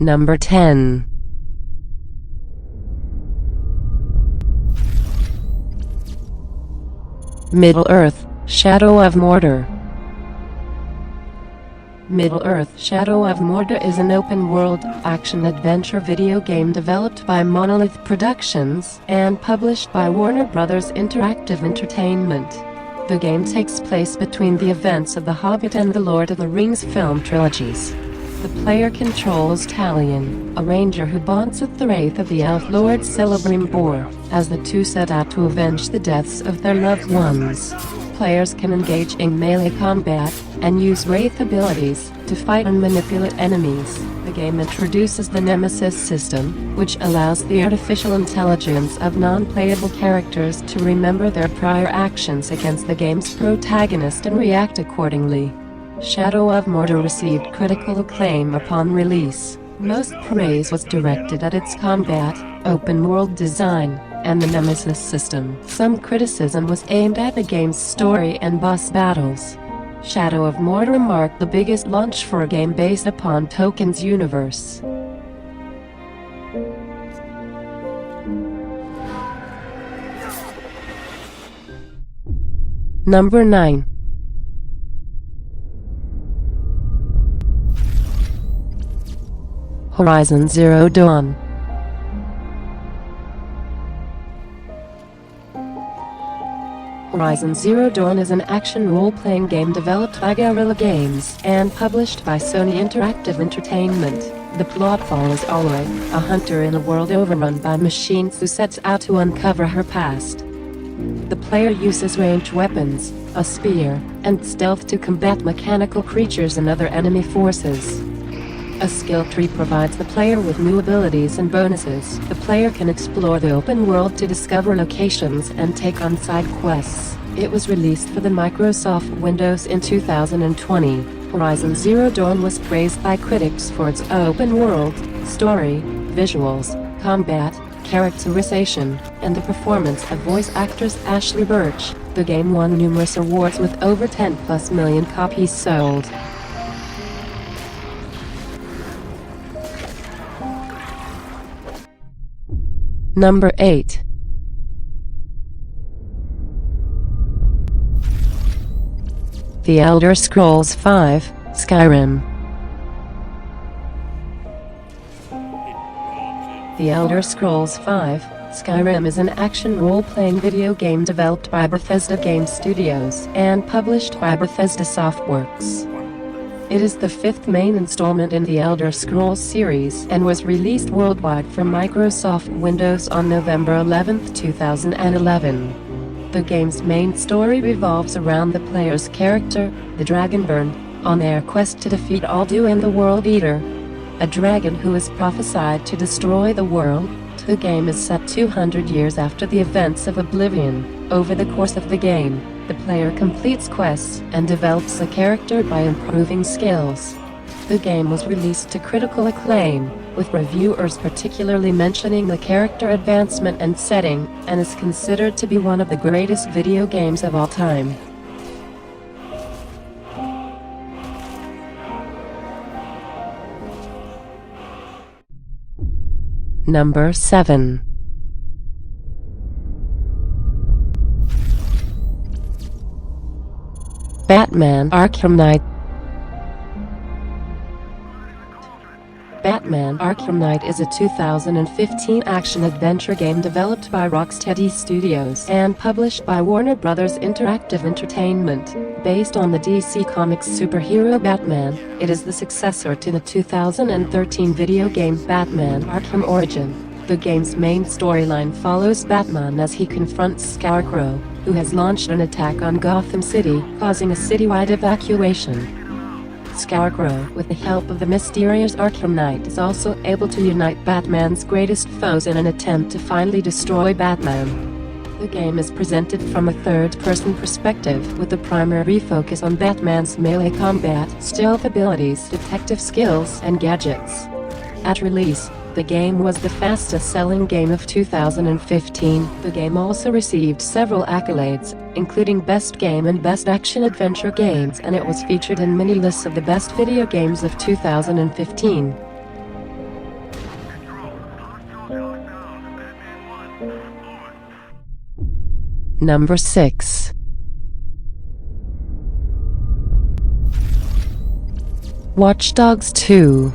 Number 10. Middle-earth: Shadow of Mordor. Middle-earth: Shadow of Mordor is an open-world, action-adventure video game developed by Monolith Productions and published by Warner Bros. Interactive Entertainment. The game takes place between the events of The Hobbit and The Lord of the Rings film trilogies. The player controls Talion, a ranger who bonds with the wraith of the elf lord Celebrimbor, as the two set out to avenge the deaths of their loved ones. Players can engage in melee combat and use wraith abilities to fight and manipulate enemies. The game introduces the Nemesis system, which allows the artificial intelligence of non-playable characters to remember their prior actions against the game's protagonist and react accordingly. Shadow of Mordor received critical acclaim upon release. Most praise was directed at its combat, open-world design, and the Nemesis system. Some criticism was aimed at the game's story and boss battles. Shadow of Mordor marked the biggest launch for a game based upon Tolkien's universe. Number 9. Horizon Zero Dawn. Horizon Zero Dawn is an action role-playing game developed by Guerrilla Games and published by Sony Interactive Entertainment. The plot follows Aloy, a hunter in a world overrun by machines who sets out to uncover her past. The player uses ranged weapons, a spear, and stealth to combat mechanical creatures and other enemy forces. A skill tree provides the player with new abilities and bonuses. The player can explore the open world to discover locations and take on side quests. It was released for the Microsoft Windows in 2020. Horizon Zero Dawn was praised by critics for its open world, story, visuals, combat, characterization, and the performance of voice actress Ashley Birch. The game won numerous awards with over 10+ million copies sold. Number 8. The Elder Scrolls V: Skyrim. The Elder Scrolls V: Skyrim is an action role-playing video game developed by Bethesda Game Studios and published by Bethesda Softworks. It is the fifth main installment in the Elder Scrolls series and was released worldwide for Microsoft Windows on November 11, 2011. The game's main story revolves around the player's character, the Dragonborn, on their quest to defeat Alduin the World Eater, a dragon who is prophesied to destroy the world. The game is set 200 years after the events of Oblivion. Over the course of the game, the player completes quests and develops a character by improving skills. The game was released to critical acclaim, with reviewers particularly mentioning the character advancement and setting, and is considered to be one of the greatest video games of all time. Number 7. Batman: Arkham Knight. Batman: Arkham Knight is a 2015 action-adventure game developed by Rocksteady Studios and published by Warner Bros. Interactive Entertainment. Based on the DC Comics superhero Batman, it is the successor to the 2013 video game Batman: Arkham Origin. The game's main storyline follows Batman as he confronts Scarecrow, who has launched an attack on Gotham City, causing a citywide evacuation. Scarecrow, with the help of the mysterious Arkham Knight, is also able to unite Batman's greatest foes in an attempt to finally destroy Batman. The game is presented from a third-person perspective, with the primary focus on Batman's melee combat, stealth abilities, detective skills, and gadgets. At release, the game was the fastest-selling game of 2015. The game also received several accolades, including Best Game and Best Action-Adventure Games, and it was featured in many lists of the best video games of 2015. Number 6. Watch Dogs 2.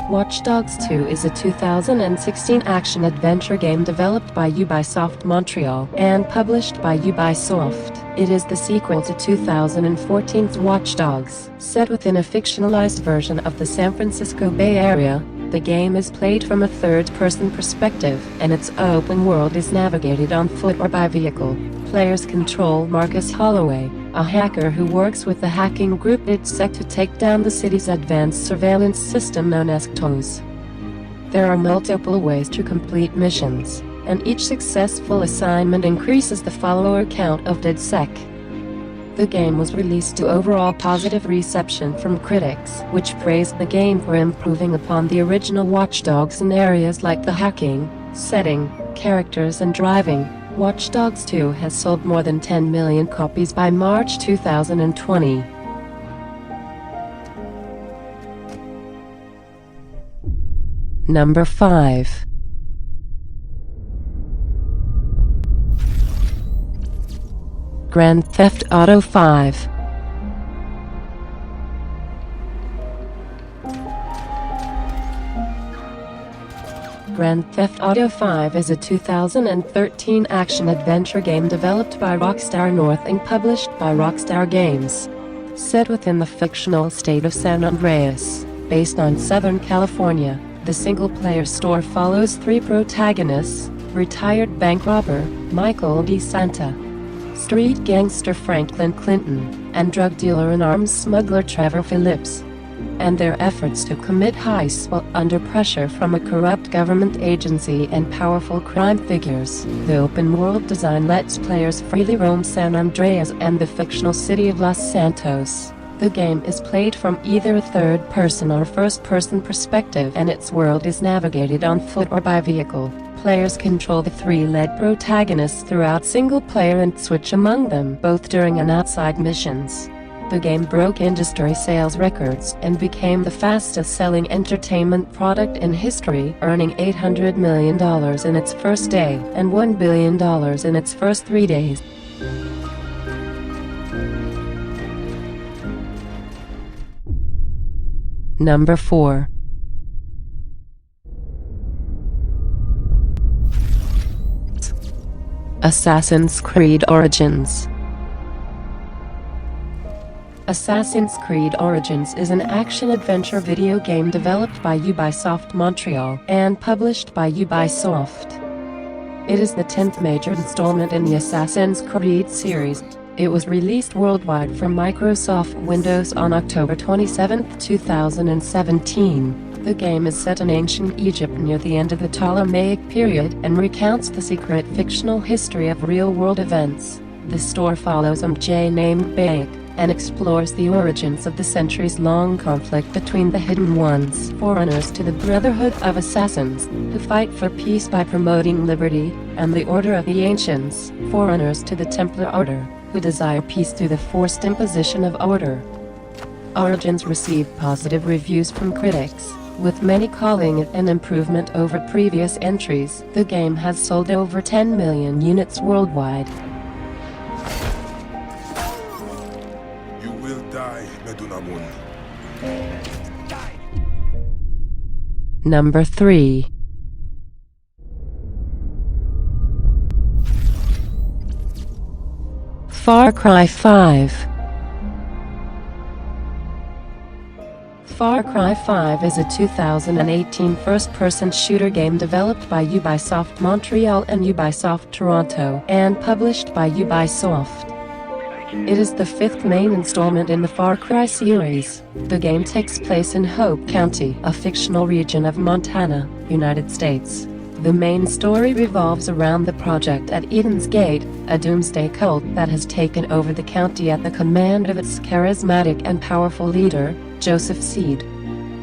Watch Dogs 2 is a 2016 action-adventure game developed by Ubisoft Montreal and published by Ubisoft. It is the sequel to 2014's Watch Dogs. Set within a fictionalized version of the San Francisco Bay Area, the game is played from a third-person perspective, and its open world is navigated on foot or by vehicle. Players control Marcus Holloway, a hacker who works with the hacking group spec to take down the city's advanced surveillance system known as TOS. There are multiple ways to complete missions, and each successful assignment increases the follower count of DedSec. The game was released to overall positive reception from critics, which praised the game for improving upon the original Watch Dogs in areas like the hacking, setting, characters and driving. Watch Dogs 2 has sold more than 10 million copies by March 2020. Number 5. Grand Theft Auto 5. Grand Theft Auto 5 is a 2013 action-adventure game developed by Rockstar North and published by Rockstar Games. Set within the fictional state of San Andreas, based on Southern California, the single-player story follows three protagonists: retired bank robber Michael DeSanta, street gangster Franklin Clinton, and drug dealer and arms smuggler Trevor Phillips, and their efforts to commit heists while under pressure from a corrupt government agency and powerful crime figures. The open-world design lets players freely roam San Andreas and the fictional city of Los Santos. The game is played from either a third-person or first-person perspective, and its world is navigated on foot or by vehicle. Players control the three lead protagonists throughout single-player and switch among them both during and outside missions. The game broke industry sales records and became the fastest-selling entertainment product in history, earning $800 million in its first day and $1 billion in its first 3 days. Number 4. Assassin's Creed Origins. Assassin's Creed Origins is an action-adventure video game developed by Ubisoft Montreal and published by Ubisoft. It is the 10th major installment in the Assassin's Creed series. It was released worldwide from Microsoft Windows on October 27, 2017. The game is set in ancient Egypt near the end of the Ptolemaic period and recounts the secret fictional history of real-world events. The story follows a MJ named Baek and explores the origins of the centuries-long conflict between the Hidden Ones, foreigners to the Brotherhood of Assassins, who fight for peace by promoting liberty, and the Order of the Ancients, foreigners to the Templar Order, who desire peace through the forced imposition of order. Origins received positive reviews from critics, with many calling it an improvement over previous entries. The game has sold over 10 million units worldwide. You will die, Medunamun. Number 3. Far Cry 5. Far Cry 5 is a 2018 first-person shooter game developed by Ubisoft Montreal and Ubisoft Toronto and published by Ubisoft. It is the fifth main installment in the Far Cry series. The game takes place in Hope County, a fictional region of Montana, United States. The main story revolves around the project at Eden's Gate, a doomsday cult that has taken over the county at the command of its charismatic and powerful leader, Joseph Seed.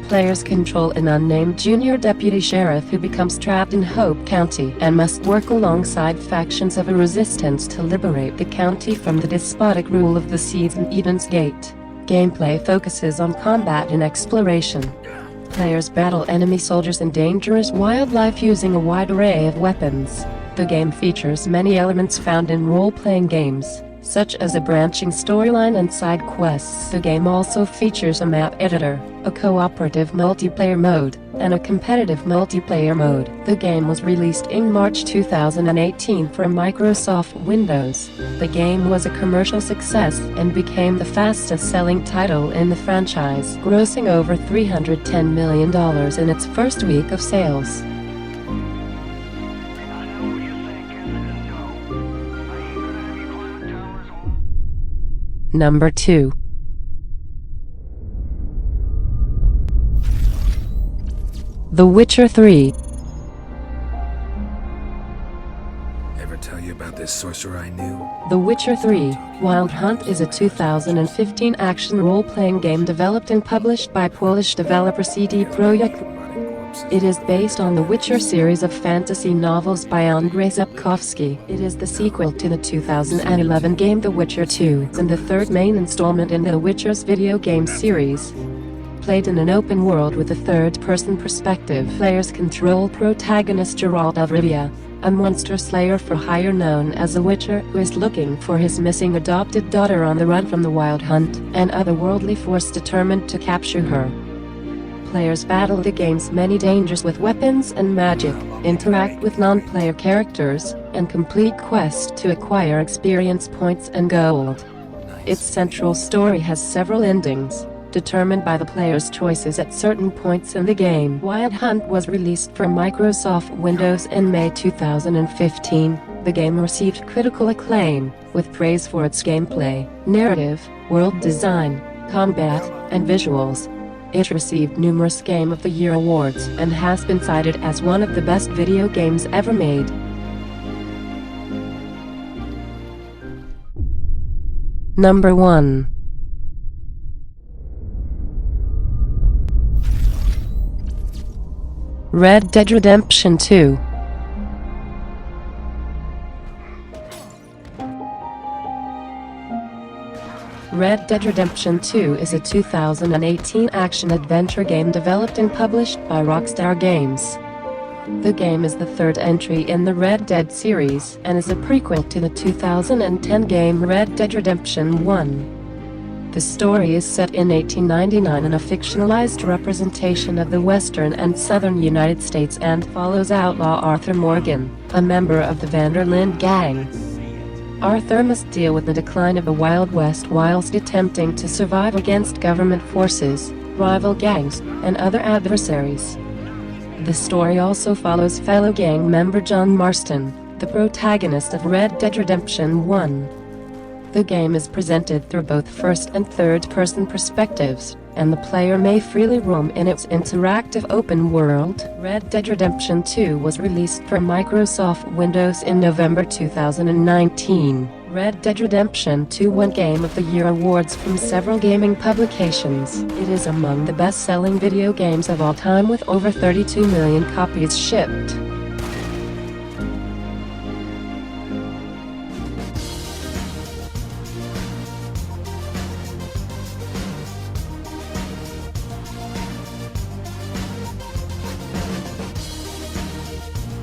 Players control an unnamed junior deputy sheriff who becomes trapped in Hope County and must work alongside factions of a resistance to liberate the county from the despotic rule of the Seeds in Eden's Gate. Gameplay focuses on combat and exploration. Players battle enemy soldiers and dangerous wildlife using a wide array of weapons. The game features many elements found in role-playing games, such as a branching storyline and side quests. The game also features a map editor, a cooperative multiplayer mode, and a competitive multiplayer mode. The game was released in March 2018 for Microsoft Windows. The game was a commercial success and became the fastest-selling title in the franchise, grossing over $310 million in its first week of sales. Number 2. The Witcher 3. Ever tell you about this sorcerer I knew? The Witcher 3: Wild Hunt is a 2015 action role-playing game developed and published by Polish developer CD Projekt. It is based on the Witcher series of fantasy novels by Andrzej Sapkowski. It is the sequel to the 2011 game The Witcher 2 and the third main installment in the Witcher's video game series. Played in an open world with a third-person perspective, players control protagonist Geralt of Rivia, a monster slayer for hire known as a Witcher who is looking for his missing adopted daughter on the run from the Wild Hunt and otherworldly force determined to capture her. Players battle the game's many dangers with weapons and magic, interact with non-player characters, and complete quests to acquire experience points and gold. Its central story has several endings, determined by the player's choices at certain points in the game. Wild Hunt was released for Microsoft Windows in May 2015. The game received critical acclaim, with praise for its gameplay, narrative, world design, combat, and visuals. It received numerous Game of the Year awards and has been cited as one of the best video games ever made. Number 1. Red Dead Redemption 2. Red Dead Redemption 2 is a 2018 action-adventure game developed and published by Rockstar Games. The game is the third entry in the Red Dead series and is a prequel to the 2010 game Red Dead Redemption 1. The story is set in 1899 in a fictionalized representation of the western and southern United States and follows outlaw Arthur Morgan, a member of the Vanderlyn gang. Arthur must deal with the decline of the Wild West whilst attempting to survive against government forces, rival gangs, and other adversaries. The story also follows fellow gang member John Marston, the protagonist of Red Dead Redemption 1. The game is presented through both first and third-person perspectives, and the player may freely roam in its interactive open world. Red Dead Redemption 2 was released for Microsoft Windows in November 2019. Red Dead Redemption 2 won Game of the Year awards from several gaming publications. It is among the best-selling video games of all time with over 32 million copies shipped.